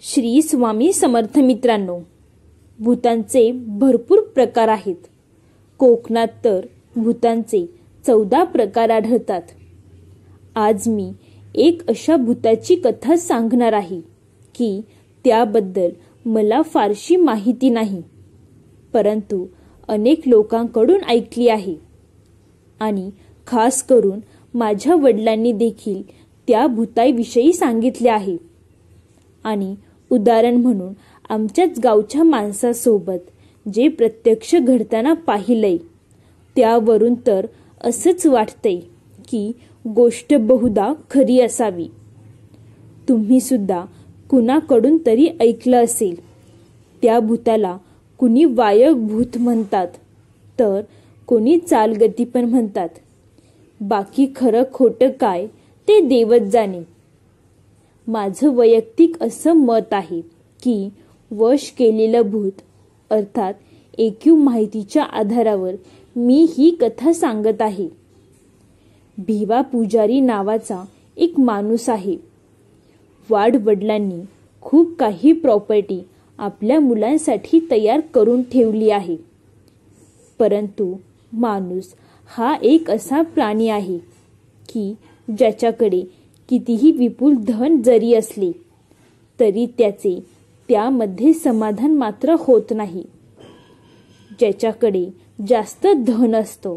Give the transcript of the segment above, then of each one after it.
श्री स्वामी समर्थ मित्रांनो, भूतांचे भरपूर प्रकार आहेत. कोकणात तर भूतांचे 14 प्रकार आढळतात. आज मी एक अशा भूताची कथा सांगणार आहे की त्याबद्दल मला फारशी माहिती नाही, परंतु अनेक लोकांकडून ऐकली आहे आणि खास करून माझ्या वडिलांनी देखील त्या भूताविषयी सांगितले आहे. आणि उदाहरण म्हणून आमच्याच गावच्या माणसासोबत जे प्रत्यक्ष घडताना पाहिलंय त्यावरून तर असंच वाटतंय की गोष्ट बहुधा खरी असावी. तुम्ही सुद्धा कुणाकडून तरी ऐकलं असेल. त्या भूताला कुणी वायक भूत म्हणतात, तर कोणी चालगती पण म्हणतात. बाकी खरं खोटं काय ते देवच जाणे. माझं वैयक्तिक असं मत आहे की वश केलेलं भूत अर्थात ऐकीव माहितीच्या आधारावर मी ही कथा सांगत आहे. भिवा पुजारी नावाचा एक माणूस आहे. वाडवडिलांनी खूप काही प्रॉपर्टी आपल्या मुलांसाठी तयार करून ठेवली आहे, परंतु माणूस हा एक असा प्राणी आहे की ज्याच्याकडे कितीही विपुल धन जरी असले तरी त्याचे त्यामध्ये समाधान मात्र होत नाही. ज्याच्याकडे जास्त धन असतो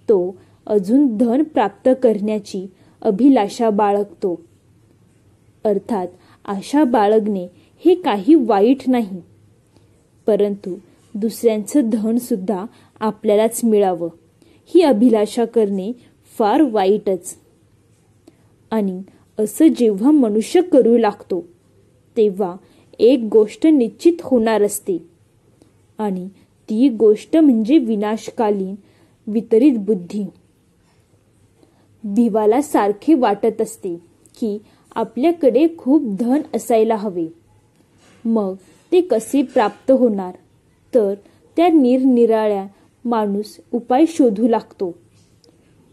तो अजून धन प्राप्त करण्याची अभिलाषा बाळगतो. अर्थात आशा बाळगणे हे काही वाईट नाही, परंतु दुसऱ्यांचं धन सुद्धा आपल्यालाच मिळावं ही अभिलाषा करणे फार वाईटच. आणि असं जेव्हा मनुष्य करू लागतो तेव्हा एक गोष्ट निश्चित होणार असते, आणि ती गोष्ट म्हणजे विनाशकालीन वितरित बुद्धी. भिवाला सारखे वाटत असते की आपल्याकडे खूप धन असायला हवे. मग ते कसे प्राप्त होणार, तर त्या निरनिराळ्या माणूस उपाय शोधू लागतो.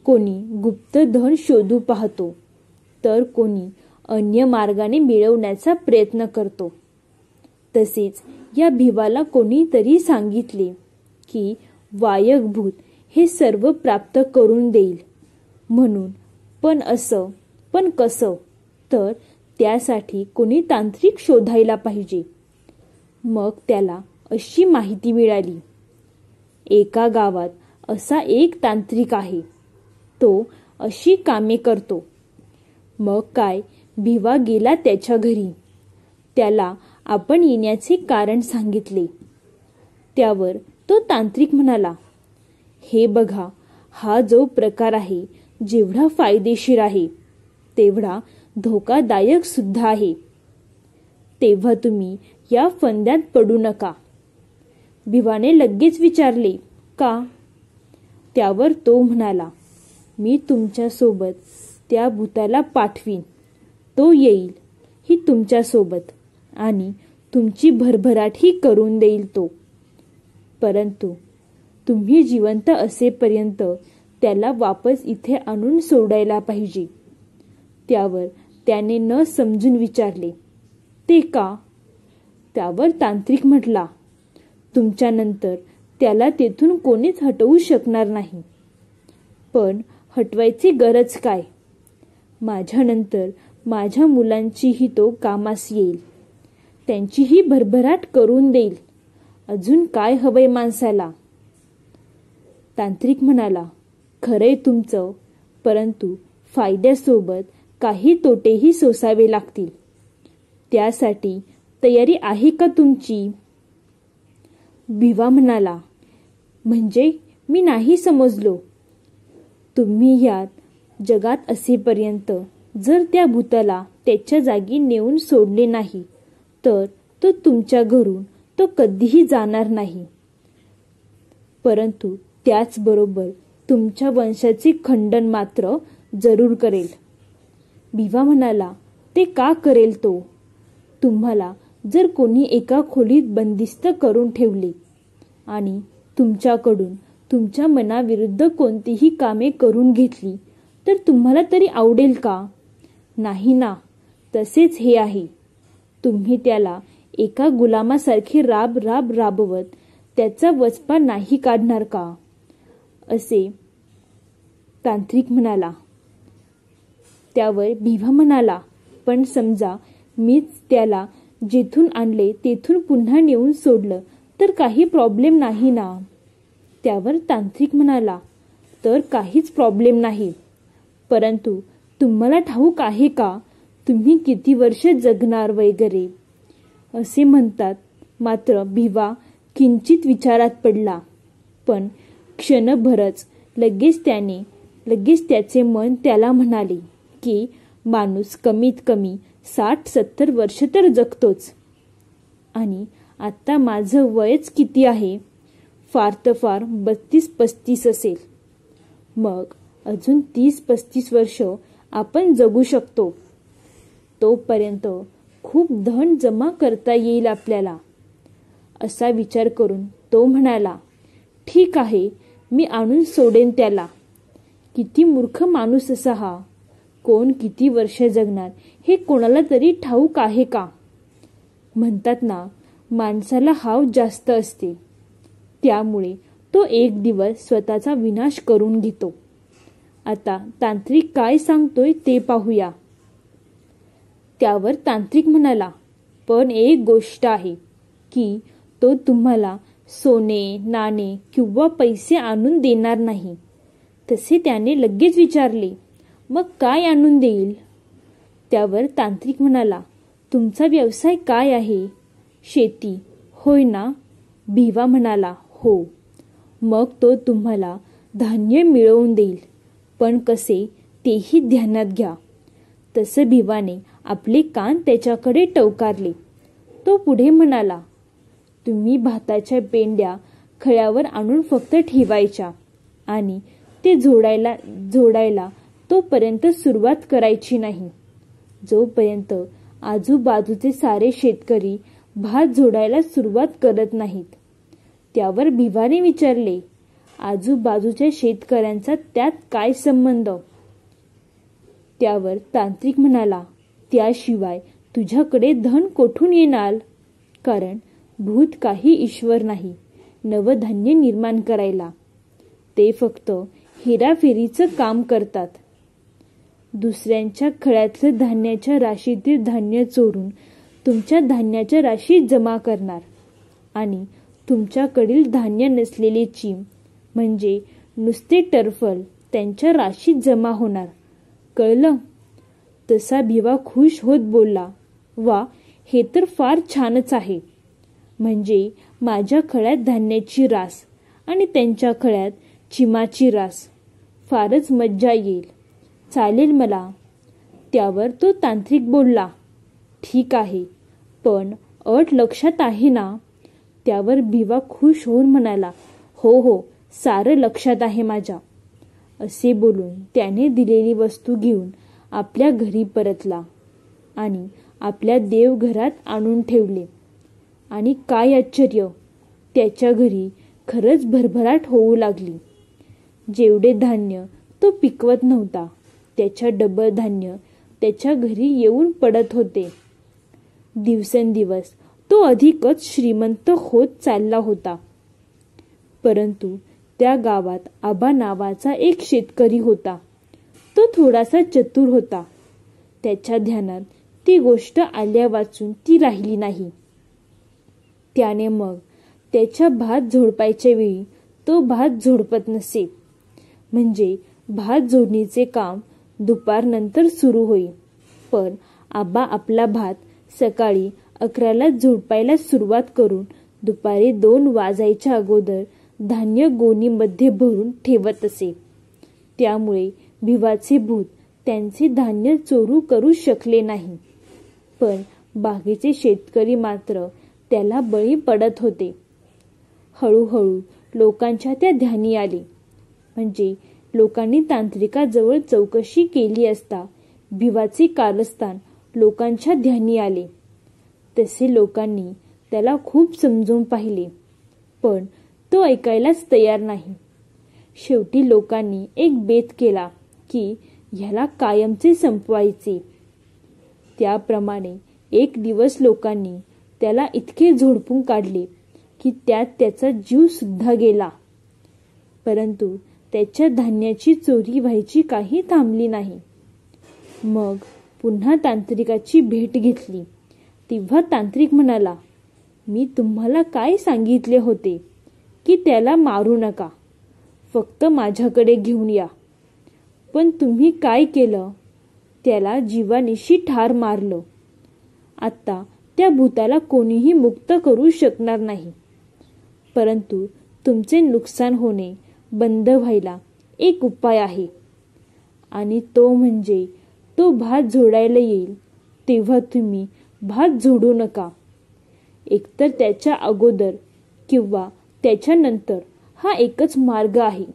कोणी गुप्त धन शोधू पाहतो, तर कोणी अन्य मार्गाने मिळवण्याचा प्रयत्न करतो. तसेच या भिवाला कोणीतरी सांगितले की वायक भूत हे सर्व प्राप्त करून देईल म्हणून. पण कसं, तर त्यासाठी कोणी तांत्रिक शोधायला पाहिजे. मग त्याला अशी माहिती मिळाली, एका गावात असा एक तांत्रिक आहे, तो अशी कामे करतो. मग काय, भिवा गेला त्याच्या घरी. त्याला आपण येण्याचे कारण सांगितले. त्यावर तो तांत्रिक म्हणाला, हे बघा, हा जो प्रकार आहे जेवढा फायदेशीर आहे तेवढा धोकादायक सुद्धा आहे. तेव्हा तुम्ही या फंद्यात पडू नका. भिवाने लगेच विचारले, का? त्यावर तो म्हणाला, मी तुमच्यासोबत त्या भूताला पाठवीन. तो येईल ही तुमच्यासोबत आणि तुमची भरभराटही करून देईल तो. परंतु तुम्ही जिवंत असेपर्यंत त्याला वापस इथे आणून सोडायला पाहिजे. त्यावर त्याने न समजून विचारले, ते का? त्यावर तांत्रिक म्हटला, तुमच्यानंतर त्याला तेथून कोणीच हटवू शकणार नाही. पण हटवायची गरज काय? माझ्यानंतर माझ्या मुलांचीही तो कामास येईल. त्यांचीही भरभराट करून देईल. अजून काय हवंय माणसाला? तांत्रिक म्हणाला, खरंय तुमचं, परंतु फायद्यासोबत काही तोटेही सोसावे लागतील. त्यासाठी तयारी आहे का तुमची? भिवा म्हणाला, म्हणजे मी नाही समजलो. तुम्ही ह्यात जगात असेपर्यंत जर त्या भूताला त्याच्या जागी नेऊन सोडले नाही तर तो तुमच्या घरून तो कधीही जाणार नाही, परंतु त्याचबरोबर तुमच्या वंशाचे खंडन मात्र जरूर करेल. भिवा म्हणाला, ते का करेल तो? तुम्हाला जर कोणी एका खोलीत बंदिस्त करून ठेवले आणि तुमच्याकडून तुमच्या मनाविरुद्ध कोणतीही कामे करून घेतली तर तुम्हाला तरी आवडेल का? नाही ना. तसेच हे आहे. तुम्ही त्याला एका गुलामासारखे राबवत त्याचा वचपा नाही काढणार का? असे तांत्रिक म्हणाला. त्यावर भिवा म्हणाला, पण समजा मीच त्याला जेथून आणले तेथून पुन्हा नेऊन सोडलं तर काही प्रॉब्लेम नाही ना? त्यावर तांत्रिक म्हणाला, तर काहीच प्रॉब्लेम नाही. परंतु तुम्हाला ठाऊक आहे का तुम्ही किती वर्ष जगणार वगैरे असे म्हणतात. मात्र भिवा किंचित विचारात पडला. पण क्षणभरच लगेच त्याचे मन त्याला म्हणाले की माणूस कमीत कमी 60-70 वर्ष तर जगतोच. आणि आता माझं वयच किती आहे? फार तर फार 32-35 असेल. मग अजून 30-35 वर्ष आपण जगू शकतो. तोपर्यंत खूप धन जमा करता येईल आपल्याला. असा विचार करून तो म्हणाला, ठीक आहे, मी आणून सोडेन त्याला. किती मूर्ख माणूस असा हा. कोण किती वर्ष जगणार हे कोणाला तरी ठाऊक आहे का? म्हणतात ना, माणसाला हाव जास्त असते. त्यामुळे तो एक दिवस स्वतःचा विनाश करून घेतो. आता तांत्रिक काय सांगतोय ते पाहूया. त्यावर तांत्रिक म्हणाला, पण एक गोष्ट आहे की तो तुम्हाला सोने, नाणे किंवा पैसे आणून देणार नाही. तसे त्याने लगेच विचारले, मग काय आणून देईल? त्यावर तांत्रिक म्हणाला, तुमचा व्यवसाय काय आहे? शेती, होय ना? भिवा म्हणाला, हो. मग तो तुम्हाला धान्य मिळवून देईल. पण कसे तेही ध्यानात घ्या. तसं भिवाने आपले कान त्याच्याकडे टवकारले. तो पुढे म्हणाला, तुम्ही भाताच्या पेंड्या खळ्यावर आणून फक्त ठेवायच्या आणि ते जोडायला तोपर्यंत सुरुवात करायची नाही जोपर्यंत आजूबाजूचे सारे शेतकरी भात जोडायला सुरुवात करत नाहीत. त्यावर भिवाने विचारले, आजूबाजूच्या शेतकऱ्यांचा त्यात काय संबंध? त्यावर तांत्रिक म्हणाला, त्याशिवाय तुझ्याकडे धन कोठून येणार? कारण भूत काही ईश्वर नाही नवधान्य निर्माण करायला. ते फक्त हेराफेरीचं काम करतात. दुसऱ्यांच्या खळ्यातलं धान्याच्या राशीतील धान्य चोरून तुमच्या धान्याच्या राशीत जमा करणार आणि तुमच्याकडील धान्य नसलेले चीम म्हणजे नुसते टरफल त्यांच्या राशीत जमा होणार. कळलं? तसा भिवा खुश होत बोलला, वा, हे तर फार छानच आहे. म्हणजे माझ्या खळ्यात धान्याची रास आणि त्यांच्या खळ्यात चिमाची रास. फारच मज्जा येईल. चालेल मला. त्यावर तो तांत्रिक बोलला, ठीक आहे, पण अट लक्षात आहे ना? त्यावर भिवा खुश होऊन म्हणाला, हो, सारं लक्षात आहे माझ्या. असे बोलून त्याने दिलेली वस्तू घेऊन आपल्या घरी परतला आणि आपल्या देवघरात आणून ठेवले. आणि काय आश्चर्य, त्याच्या घरी खरंच भरभराट होऊ लागली. जेवढे धान्य तो पिकवत नव्हता त्याच्या डबल धान्य त्याच्या घरी येऊन पडत होते. दिवसेंदिवस तो अधिकच श्रीमंत होत चालला होता. परंतु त्या गावात आबा नावाचा एक शेतकरी होता. तो थोडासा चतुर होता. त्याच्या ध्यानात ती गोष्ट आल्या वाचून ती राहिली नाही. त्याने मग त्याच्या भात झोडपायच्या वेळी तो भात झोडपत नसे. म्हणजे भात जोडणीचे काम दुपारनंतर सुरू होई. पण आबा आपला भात सकाळी 11ला झोडपायला सुरुवात करून दुपारी 2 वाजायच्या अगोदर धान्य गोणीमध्ये भरून ठेवत असे. त्यामुळे भिवाचे भूत त्यांचे धान्य चोरू करू शकले नाही. पण बाकीचे शेतकरी मात्र त्याला बळी पडत होते. हळूहळू लोकांच्या त्या ध्यानी आले. म्हणजे लोकांनी तांत्रिकाजवळ चौकशी केली असता भिवाचे कारस्थान लोकांच्या ध्यानी आले. तसे लोकांनी त्याला खूप समजून पाहिले, पण तो ऐकायलाच तयार नाही. शेवटी लोकांनी एक बेत केला की ह्याला कायमचे संपवायचे. त्याप्रमाणे एक दिवस लोकांनी त्याला इतके झोडपून काढले की त्यात त्याचा जीव सुद्धा गेला. परंतु त्याच्या धान्याची चोरी व्हायची काही थांबली नाही. मग पुन्हा तांत्रिकाची भेट घेतली. तेव्हा तांत्रिक म्हणाला, मी तुम्हाला काय सांगितले होते की त्याला मारू नका, फक्त माझ्याकडे घेऊन या. पण तुम्ही काय केलं? त्याला जीवानिशी ठार मारलं. आता त्या भूताला कोणीही मुक्त करू शकणार नाही. परंतु तुमचे नुकसान होणे बंद व्हायला एक उपाय आहे, आणि तो म्हणजे तो भात झोडायला येईल तेव्हा तुम्ही भात झोडू नका. एकतर त्याच्या अगोदर किंवा त्याच्यानंतर हा एकच मार्ग आहे.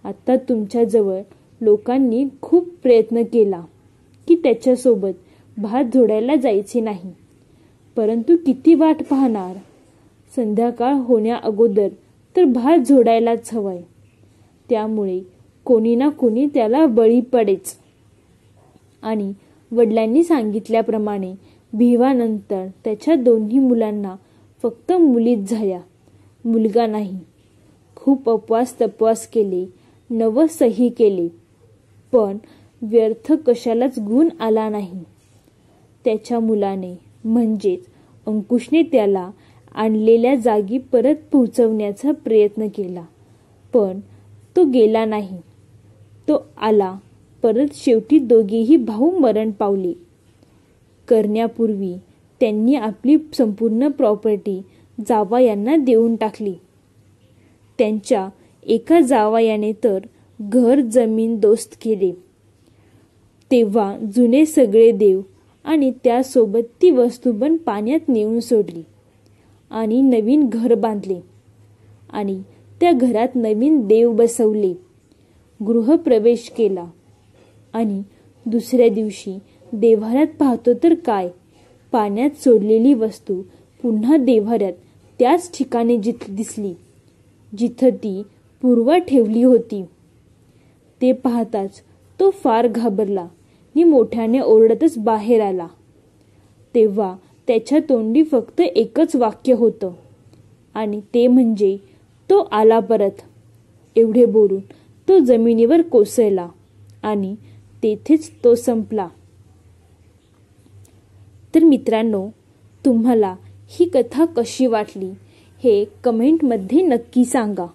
आता तुमच्याजवळ लोकांनी खूप प्रयत्न केला की त्याच्यासोबत भात झोडायला जायचे नाही. परंतु किती वाट पाहणार? संध्याकाळ होण्या अगोदर तर भात झोडायलाच हवाय. त्यामुळे कोणी ना कोणी त्याला बळी पडेच. आणि वडिलांनी सांगितल्याप्रमाणे भिवानंतर त्याच्या दोन्ही मुलांना फक्त मुलीच झाल्या, मुलगा नाही. खूप उपवास तपवास केले, नवसही केले, पण व्यर्थ कशालाच गुण आला नाही. त्याच्या मुलाने म्हणजेच अंकुशने त्याला आणलेल्या जागी परत पोहोचवण्याचा प्रयत्न केला, पण तो गेला नाही. तो आला परत. शेवटी दोघेही भाऊ मरण पावले. करण्यापूर्वी त्यांनी आपली संपूर्ण प्रॉपर्टी जावयांना देऊन टाकली. त्यांच्या एका जावयाने तर घर जमीन दोस्त केले. तेव्हा जुने सगळे देव आणि त्यासोबत ती वस्तू पण पाण्यात नेऊन सोडली आणि नवीन घर बांधले आणि त्या घरात नवीन देव बसवले. गृहप्रवेश केला आणि दुसऱ्या दिवशी देव्हाऱ्यात पाहतो तर काय, पाण्यात सोडलेली वस्तू पुन्हा देव्हाऱ्यात त्याच ठिकाणी दिसली जिथं ती पूर्वी ठेवली होती. ते पाहताच तो फार घाबरला आणि मोठ्याने ओरडतच बाहेर आला. तेव्हा त्याच्या तोंडी फक्त एकच वाक्य होतं, आणि ते म्हणजे तो आला परत. एवढे बोलून तो जमिनीवर कोसळला आणि तेथेच तो संपला. तर मित्रांनो, तुम्हाला ही कथा कशी वाटली हे कमेंटमध्ये नक्की सांगा.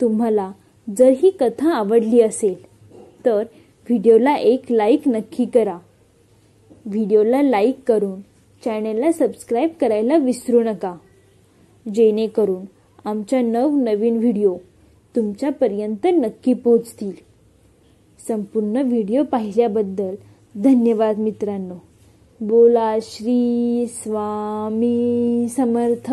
तुम्हाला जर ही कथा आवडली असेल तर व्हिडिओला एक लाईक नक्की करा. व्हिडिओला लाईक करून चॅनेलला सबस्क्राईब करायला विसरू नका, जेणेकरून आमच्या नवनवीन व्हिडिओ तुमच्यापर्यंत नक्की पोहोचतील. संपूर्ण व्हिडिओ पाहिल्याबद्दल धन्यवाद मित्रांनो. बोला श्री स्वामी समर्थ.